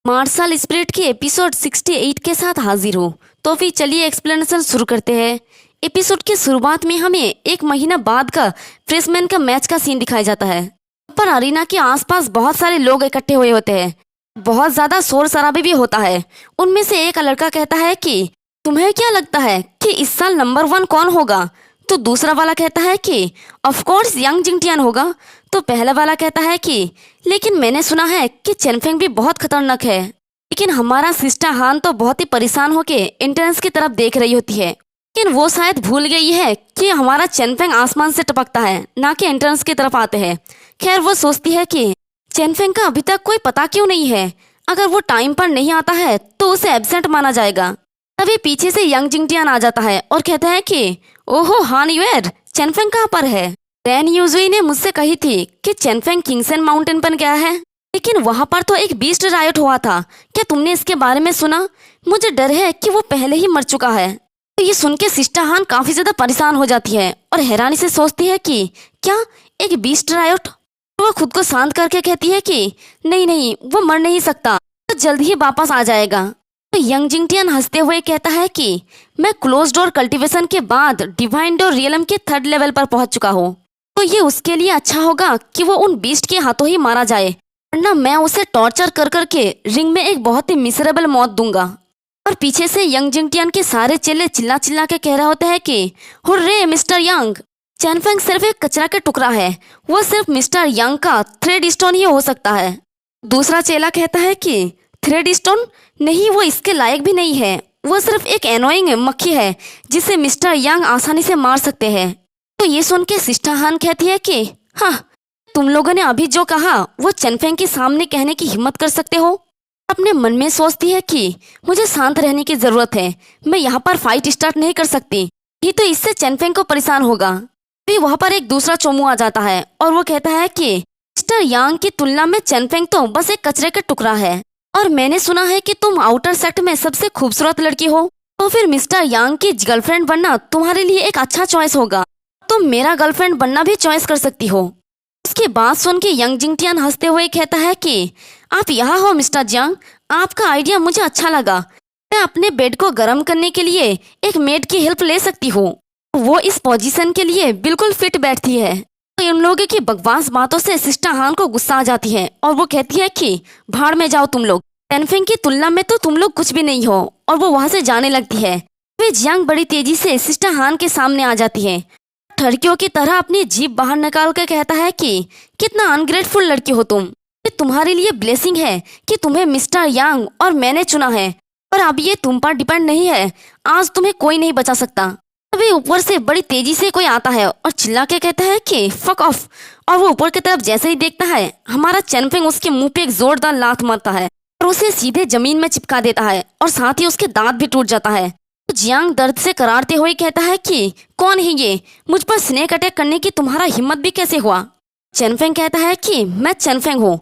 Martial spirit के episode 68 के साथ हाजिर हो। तो फिर चलिए एक्सप्लेनेशन शुरू करते हैं। एपिसोड की शुरुआत में हमें एक महीना बाद का फ्रेशमैन का मैच का सीन दिखाया जाता है। पर अरीना के आसपास बहुत सारे लोग इकट्ठे हुए होते हैं। बहुत ज्यादा शोर शराबे भी होता है। उनमें से एक लड़का कहता है कि तुम्हें क्या लगता है कि इस साल नंबर 1 कौन होगा? तो दूसरा वाला कहता है कि ऑफ कोर्स यंग जिंगटियान होगा। तो पहला वाला कहता है कि लेकिन मैंने सुना है कि चेनफेंग भी बहुत खतरनाक है। लेकिन हमारा सिस्टर हान तो बहुत ही परेशान होके एंट्रेंस की तरफ देख रही होती है। लेकिन वो शायद भूल गई है कि हमारा चेनफेंग आसमान से टपकता है, ना कि एंट्रेंस की तरफ आते हैं। खैर वो सोचती है कि चेनफेंग का अभी तक कोई पता क्यों नहीं है। अगर वो टाइम पर नहीं आता है तो उसे एब्सेंट माना जाएगा। तभी पीछे से यंग जिंगटियान आ जाता है और कहता है कि ओहो हान युएर, चेनफेंग कहाँ पर है? रैन यूजुई ने मुझसे कही थी कि चेनफेंग किंगसन माउंटेन पर गया है, लेकिन वहां पर तो एक बीस्ट रायट हुआ था। क्या तुमने इसके बारे में सुना? मुझे डर है कि वो पहले ही मर चुका है। तो ये सुन के सिस्टर हान काफी ज्यादा परेशान हो जाती है और हैरानी से सोचती है कि क्या एक बीस्ट रायट? वो खुद को शांत करके कहती है कि नहीं नहीं, वो मर नहीं सकता, तो जल्द ही वापस आ जाएगा। तो यंग जिंगटियान हंसते हुए कहता है कि मैं क्लोज डोर कल्टीवेशन के बाद डिवाइन डोर रियलम के 3rd लेवल पर पहुंच चुका हूँ। तो ये उसके लिए अच्छा होगा कि वो उन बीस्ट के हाथों ही मारा जाए, वरना मैं उसे टॉर्चर कर करके रिंग में एक बहुत ही मिसरेबल मौत दूंगा। और पीछे से यंग जिंगटियान के सारे चेले चिल्ला चिल्ला के कह रहे होते हैं कि हुर्रे मिस्टर यंग, चेनफेंग सिर्फ एक कचरा के टुकड़ा है, वो सिर्फ मिस्टर यंग का थ्रेड स्टोन ही हो सकता है। दूसरा चेला कहता है कि थ्रेड स्टोन नहीं, वो इसके लायक भी नहीं है, वो सिर्फ एक एनोइंग मक्खी है जिसे मिस्टर यंग आसानी से मार सकते हैं। तो ये सुन के सिस्टर हान कहती है कि हाँ, तुम लोगों ने अभी जो कहा वो चेनफेंग के सामने कहने की हिम्मत कर सकते हो? अपने मन में सोचती है कि मुझे शांत रहने की जरूरत है, मैं यहाँ पर फाइट स्टार्ट नहीं कर सकती, ये तो इससे चेनफेंग को परेशान होगा। फिर वहाँ पर एक दूसरा चोमू आ जाता है और वो कहता है कि मिस्टर यांग की तुलना में चेनफेंग तो बस एक कचरे का टुकड़ा है, और मैंने सुना है कि तुम आउटर सेक्ट में सबसे खूबसूरत लड़की हो, तो फिर मिस्टर यांग की गर्लफ्रेंड बनना तुम्हारे लिए एक अच्छा चॉइस होगा। तुम मेरा गर्लफ्रेंड बनना भी चॉइस कर सकती हो। इसकी बात सुन के यंग जिंगटियान हंसते हुए कहता है कि आप यहाँ हो मिस्टर जियांग, आपका आइडिया मुझे अच्छा लगा। मैं अपने बेड को गर्म करने के लिए एक मेड की हेल्प ले सकती हूँ, वो इस पोजीशन के लिए बिल्कुल फिट बैठती है। तो इन लोगों की बकवास बातों से सिस्टर हान को गुस्सा आ जाती है और वो कहती है कि भाड़ में जाओ तुम लोग, चेनफेंग की तुलना में तो तुम लोग कुछ भी नहीं हो, और वो वहाँ से जाने लगती है। वे जियांग बड़ी तेजी से सिस्टर हान के सामने आ जाती है, ठरकियों की तरह अपनी जीभ बाहर निकाल कर कहता है कि कितना अनग्रेटफुल लड़की हो तुम, ये तुम्हारे लिए ब्लेसिंग है कि तुम्हें मिस्टर यांग और मैंने चुना है, पर अब ये तुम पर डिपेंड नहीं है, आज तुम्हें कोई नहीं बचा सकता। अभी ऊपर से बड़ी तेजी से कोई आता है और चिल्ला के कहता है कि फक ऑफ, और वो ऊपर की तरफ जैसे ही देखता है हमारा चेनफेंग उसके मुंह पे एक जोरदार लात मारता है और उसे सीधे जमीन में चिपका देता है, और साथ ही उसके दांत भी टूट जाता है। तो जियांग दर्द से करारते हुए कहता है कि कौन है ये, मुझ पर स्नेक अटैक करने की तुम्हारा हिम्मत भी कैसे हुआ? चेनफेंग कहता है कि मैं चेनफेंग हूँ,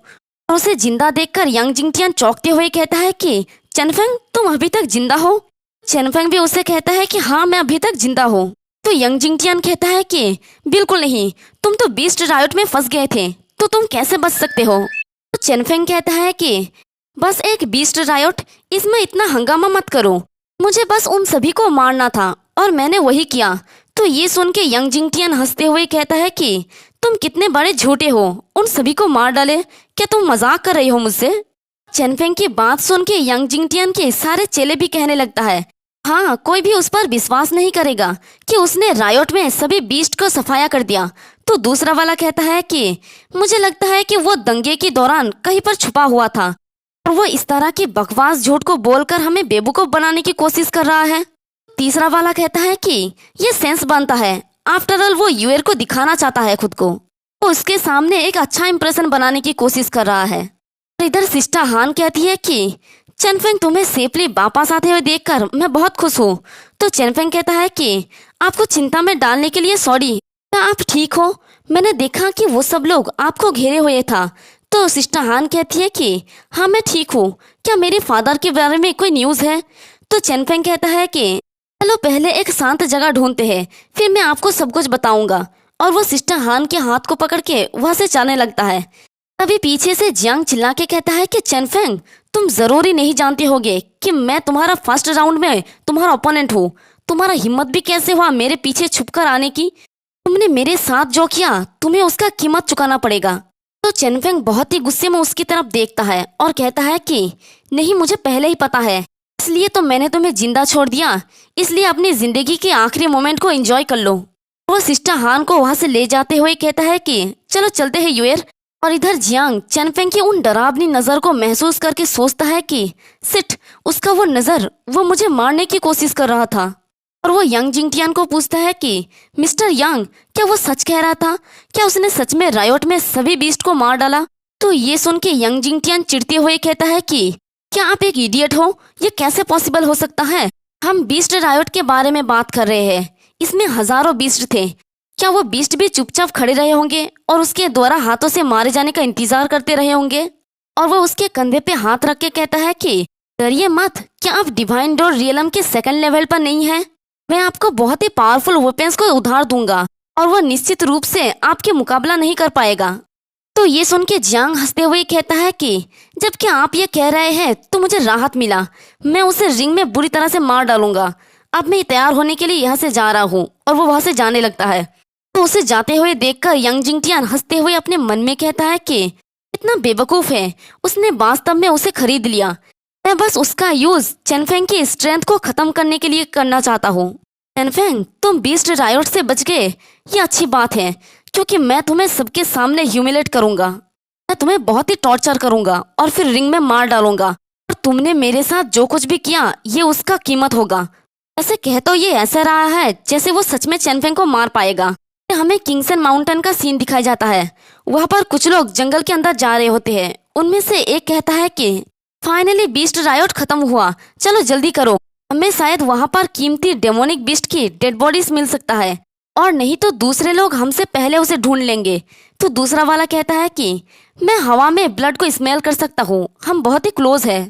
और उसे जिंदा देखकर यंग जिंगटियान चौंकते हुए कहता है कि चेनफेंग तुम अभी तक जिंदा हो? चेनफेंग भी उसे कहता है कि हाँ मैं अभी तक जिंदा हूँ। तो यंग जिंगटियान कहता है कि बिल्कुल नहीं, तुम तो बीस्ट रायट में फंस गए थे, तो तुम कैसे बच सकते हो? तो चेनफेंग कहता है कि बस एक बीस्ट रायट, इसमें इतना हंगामा मत करो, मुझे बस उन सभी को मारना था और मैंने वही किया। तो ये सुन के यंग जिंगटियान हंसते हुए कहता है कि तुम कितने बड़े झूठे हो, उन सभी को मार डाले, क्या तुम मजाक कर रही हो मुझसे? चेनफेंग की बात सुन के यंग जिंगटियान के सारे चेले भी कहने लगता है हाँ, कोई भी उस पर विश्वास नहीं करेगा कि उसने रायोट में सभी बीस्ट को सफाया कर दिया। तो दूसरा वाला कहता है कि मुझे लगता है कि वो दंगे के दौरान कहीं पर छुपा हुआ था, और वो इस तरह की बकवास झूठ को बोलकर हमें बेवकूफ बनाने की कोशिश कर रहा है। तीसरा वाला कहता है कि ये सेंस बनता है, आफ्टर ऑल वो यूएर को दिखाना चाहता है खुद को, वो उसके सामने एक अच्छा इंप्रेशन बनाने की कोशिश कर रहा है। तो इधर सिस्टर हान कहती है कि चेनफेंग तुम्हें सेफली वापस आते हुए देखकर मैं बहुत खुश हूँ। तो चेनफेंग कहता है कि आपको चिंता में डालने के लिए सॉरी, क्या आप ठीक हो? मैंने देखा कि वो सब लोग आपको घेरे हुए था। तो सिस्टर हान कहती है कि हाँ मैं ठीक हूँ, क्या मेरे फादर के बारे में कोई न्यूज़ है? तो चेनफेंग कहता है कि चलो पहले एक शांत जगह ढूंढते हैं, फिर मैं आपको सब कुछ बताऊंगा, और वो सिस्टर हान के हाथ को पकड़ के वहाँ से जाने लगता है। तभी पीछे से जियांग चिल्ला के कहता है कि चेनफेंग तुम जरूरी नहीं जानते होगे कि मैं तुम्हारा फर्स्ट राउंड में तुम्हारा ओपोनेंट हूँ। तुम्हारा हिम्मत भी कैसे हुआ मेरे पीछे छुपकर आने की। तुमने मेरे साथ जो किया तुम्हें उसका कीमत चुकाना पड़ेगा। तो चेनफेंग बहुत ही गुस्से में उसकी तरफ देखता है और कहता है कि नहीं, मुझे पहले ही पता है, इसलिए तो मैंने तुम्हें जिंदा छोड़ दिया। इसलिए अपनी जिंदगी के आखिरी मोमेंट को एंजॉय कर लो। वो सिस्टर हान को वहां से ले जाते हुए कहता है कि चलो चलते हैं युएर। और इधर जियांग चेनफेंग की उन डरावनी नजर को महसूस करके सोचता है कि सिट, उसका वो नजर, वो मुझे मारने की कोशिश कर रहा था। और वो यंग जिंगटियान को पूछता है कि मिस्टर यंग, क्या वो सच कह रहा था? क्या उसने सच में रायोट में सभी बीस्ट को मार डाला? तो ये सुन के यंग जिंगटियान चिढ़ते हुए कहता है कि क्या आप एक इडियट हो? ये कैसे पॉसिबल हो सकता है? हम बीस्ट रायोट के बारे में बात कर रहे हैं। इसमें हजारों बीस्ट थे। क्या वो बीस्ट भी चुपचाप खड़े रहे होंगे और उसके द्वारा हाथों से मारे जाने का इंतजार करते रहे होंगे? और वो उसके कंधे पे हाथ रख के कहता है कि डरिए मत, क्या आप डिवाइन डोर रियलम के सेकंड लेवल पर नहीं है? मैं आपको बहुत ही पावरफुल वेपन्स को उधार दूंगा और वो निश्चित रूप से आपके मुकाबला नहीं कर पाएगा। तो ये सुन के जियांग हंसते हुए कहता है कि जब क्या आप ये कह रहे हैं तो मुझे राहत मिला। मैं उसे रिंग में बुरी तरह से मार डालूंगा। अब मैं तैयार होने के लिए यहाँ से जा रहा हूँ। और वो वहां से जाने लगता है। तो उसे जाते हुए देखकर यंग जिंगटियान हंसते हुए अपने मन में कहता है कि इतना बेवकूफ है, उसने वास्तव में उसे खरीद लिया। मैं बस उसका यूज चेनफेंग की स्ट्रेंथ को खत्म करने के लिए करना चाहता हूँ। चेनफेंग, तुम बीस्ट रायोट से बच गए, ये अच्छी बात है, क्योंकि मैं तुम्हें सबके सामने ह्यूमिलेट करूंगा। मैं तुम्हें बहुत ही टॉर्चर करूंगा और फिर रिंग में मार डालूंगा। और तुमने मेरे साथ जो कुछ भी किया ये उसका कीमत होगा। ऐसे कह तो ये ऐसा रहा है जैसे वो सच में चेनफेंग को मार पाएगा। हमें किंगसन माउंटेन का सीन दिखाया जाता है। वहाँ पर कुछ लोग जंगल के अंदर जा रहे होते हैं। उनमें से एक कहता है कि फाइनली बीस्ट रायोट खत्म हुआ, चलो जल्दी करो, हमें शायद वहाँ पर कीमती डेमोनिक बीस्ट की डेड बॉडीज मिल सकता है, और नहीं तो दूसरे लोग हमसे पहले उसे ढूंढ लेंगे। तो दूसरा वाला कहता है कि मैं हवा में ब्लड को स्मेल कर सकता हूँ, हम बहुत ही क्लोज है।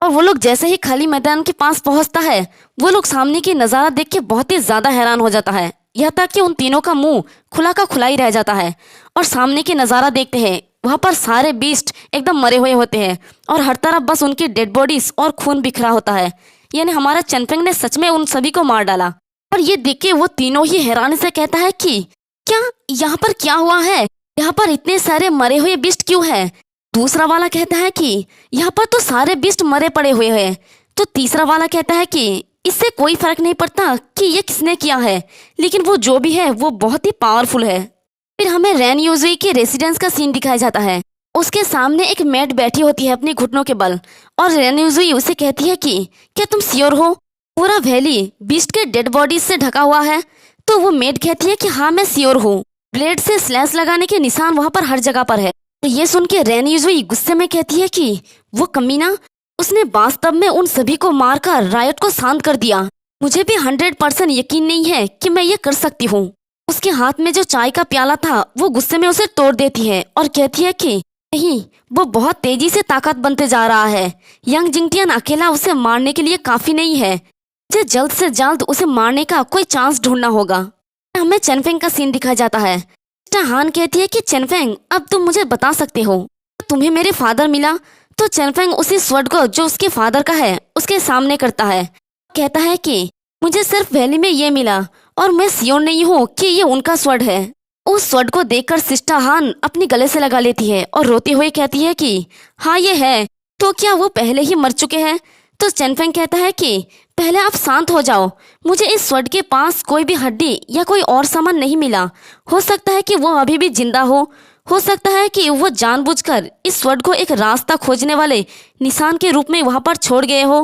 और वो लोग जैसे ही खाली मैदान के पास पहुंचता है, वो लोग सामने की नज़ारा देख के बहुत ही ज्यादा हैरान हो जाता है। यहाँ तक कि उन तीनों का मुंह खुला का खुला ही रह जाता है। और सामने की नज़ारा देखते हैं, वहाँ पर सारे बीस्ट एकदम मरे हुए होते हैं और हर तरफ बस उनकी डेड बॉडीज और खून बिखरा होता है। यानी हमारा चेनफेंग ने सच में उन सभी को मार डाला। और ये देख के वो तीनों ही हैरानी से कहता है कि क्या यहाँ पर क्या हुआ है? यहाँ पर इतने सारे मरे हुए बीस्ट क्यों है? दूसरा वाला कहता है कि यहाँ पर तो सारे बीस्ट मरे पड़े हुए हैं। तो तीसरा वाला कहता है कि इससे कोई फर्क नहीं पड़ता कि ये किसने किया है, लेकिन वो जो भी है वो बहुत ही पावरफुल है। फिर हमें रैन यूजुई के रेसिडेंस का सीन दिखाया जाता है। उसके सामने एक मेड बैठी होती है अपने घुटनों के बल, और रैन यूजुई उसे कहती है कि क्या तुम श्योर हो पूरा वैली बीस्ट के डेड बॉडीज से ढका हुआ है? तो वो मेड कहती है कि हाँ मैं श्योर हूँ, ब्लेड से स्लैश लगाने के निशान वहाँ पर हर जगह पर है। ये सुन के रैन यूजुई गुस्से में कहती है कि वो कमीना, उसने वास्तव में उन सभी को मारकर रायट को शांत कर दिया। मुझे भी 100% यकीन नहीं है कि मैं ये कर सकती हूँ। उसके हाथ में जो चाय का प्याला था वो गुस्से में उसे तोड़ देती है और कहती है कि नहीं, वो बहुत तेजी से ताकत बनते जा रहा है। यंग जिंगटियन अकेला उसे मारने के लिए काफी नहीं है, मुझे जल्द से जल्द उसे मारने का कोई चांस ढूंढना होगा। हमें चेनफेंग का सीन दिखाया जाता है। हान कहती है कि चेनफेंग, अब तुम मुझे बता सकते हो तुम्हें मेरे फादर मिला? तो चेनफेंग उसी स्वर्ण को जो उसके फादर का है उसके सामने करता है, कहता है कि मुझे सिर्फ वैली में ये मिला और मैं श्योर नहीं हूँ कि ये उनका स्वर्ण है। उस स्वर्ण को देखकर सिस्टर हान अपने गले से लगा लेती है और रोते हुए कहती है कि हाँ ये है। तो क्या वो पहले ही मर चुके हैं? तो चेनफेंग कहता है कि पहले आप शांत हो जाओ, मुझे इस स्वर्ण के पास कोई भी हड्डी या कोई और सामान नहीं मिला। हो सकता है कि वो अभी भी जिंदा हो सकता है कि वो जानबूझकर इस स्वर्ण को एक रास्ता खोजने वाले निशान के रूप में वहां पर छोड़ गए हो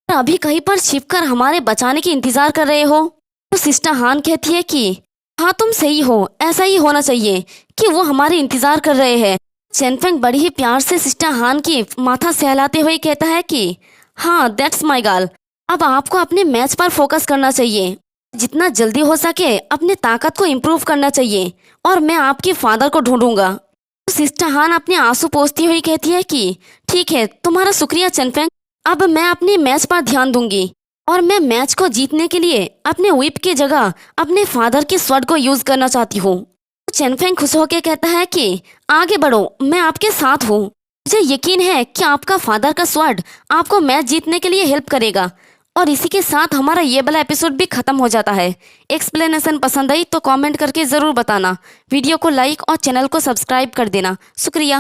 और अभी कहीं पर छिपकर हमारे बचाने के इंतजार कर रहे हो। तो सिस्टर हान कहती है कि हाँ तुम सही हो, ऐसा ही होना चाहिए कि वो हमारे इंतजार कर रहे हैं। चेनफेंग बड़ी ही प्यार से सिस्टर हान की माथा सहलाते हुए कहता है कि हाँ दैट्स माय गर्ल, अब आपको अपने मैच पर फोकस करना चाहिए, जितना जल्दी हो सके अपने ताकत को इम्प्रूव करना चाहिए और मैं आपके फादर को ढूंढूंगा। तो सिस्टर हान अपने आंसू पोंछती हुई कहती है कि ठीक है, तुम्हारा शुक्रिया चेनफेंग, अब मैं अपने मैच पर ध्यान दूंगी और मैं मैच को जीतने के लिए अपने व्हिप की जगह अपने फादर के स्वord को यूज करना चाहती हूँ। तो चेनफेंग खुश होकर कहता है कि आगे बढ़ो, मैं आपके साथ हूँ। मुझे यकीन है कि आपका फादर का स्वॉर्ड आपको मैच जीतने के लिए हेल्प करेगा। और इसी के साथ हमारा ये वाला एपिसोड भी खत्म हो जाता है। एक्सप्लेनेशन पसंद आई तो कमेंट करके ज़रूर बताना। वीडियो को लाइक और चैनल को सब्सक्राइब कर देना। शुक्रिया।